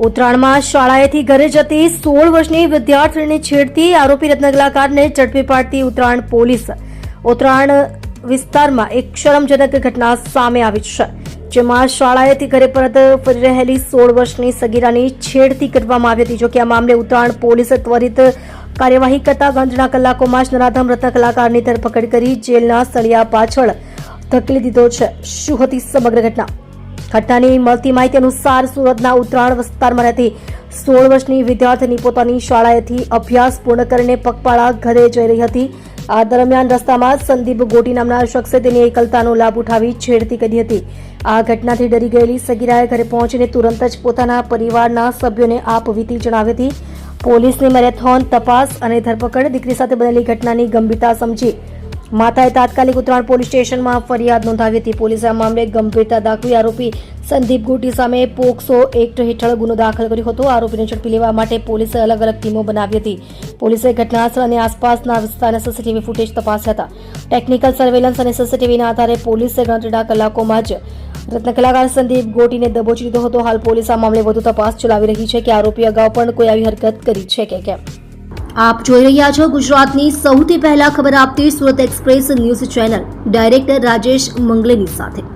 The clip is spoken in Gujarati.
ઉત્તરાયણમાં શાળાએથી ઘરે જતી 16 વર્ષની વિદ્યાર્થીને છેડતી આરોપી રત્નકલાકારને ઝડપી પાડતી ઉત્તરાયણ પોલીસ. ઉત્તરાયણ વિસ્તારમાં એક શરમજનક ઘટના સામે આવી છે, જેમાં શાળાએથી ઘરે પરત ફરી રહેલી 16 વર્ષની સગીરાની છેડતી કરવામાં આવી હતી. જોકે આ મામલે ઉત્તરાયણ પોલીસે ત્વરિત કાર્યવાહી કરતા ગણતરીના કલાકોમાં જ નરાધમ રત્નકલાકારની ધરપકડ કરી જેલના સળિયા પાછળ ધકેલી દીધો છે. શું હતી સમગ્ર ઘટના? ઘટનાની મળતી માહિતી અનુસાર સુરતના ઉત્તરાયણ વિસ્તારમાં રહેતી 16 વર્ષની વિદ્યાર્થીની પોતાની શાળાએથી અભ્યાસ પૂર્ણ કરીને પગપાળા ઘરે જઈ રહી હતી. આ દરમિયાન રસ્તામાં સંદીપ ગોટી નામના શખ્સે તેની એકલતાનો લાભ ઉઠાવી છેડતી કરી હતી. આ ઘટનાથી ડરી ગયેલી સગીરાએ ઘરે પહોંચીને તુરંત જ પોતાના પરિવારના સભ્યોને આપવીતી જણાવી હતી. પોલીસની મેરેથોન તપાસ અને ધરપકડ દીકરી સાથે બનેલી ઘટનાની ગંભીરતા સમજી માતાએ તાત્કાલિક ઉત્તરાયણ પોલીસ સ્ટેશનમાં ફરિયાદ નોંધાવી હતી. પોલીસે આ મામલે ગંભીરતા દાખવી આરોપી સંદીપ ગોટી સામે પોક્સો એક્ટ હેઠળ ગુનો દાખલ કર્યો હતો. આરોપીને ઝડપી લેવા માટે પોલીસે અલગ અલગ ટીમો બનાવી હતી. પોલીસે ઘટનાસ્થળ અને આસપાસના વિસ્તારના સીસીટીવી ફૂટેજ તપાસ્યા હતા. ટેકનિકલ સર્વેલન્સ અને સીસીટીવીના આધારે પોલીસે ગણતરીના કલાકોમાં જ રત્નકલાકાર સંદીપ ગોટીને દબોચી લીધો હતો. હાલ પોલીસ આ મામલે વધુ તપાસ ચલાવી રહી છે કે આરોપી અગાઉ પણ કોઈ આવી હરકત કરી છે કે કેમ. આપ જોઈ રહ્યા છો ગુજરાતની સૌથી પહેલા ખબર આપતી Surat express news channel director Rajesh મંગલેની સાથે.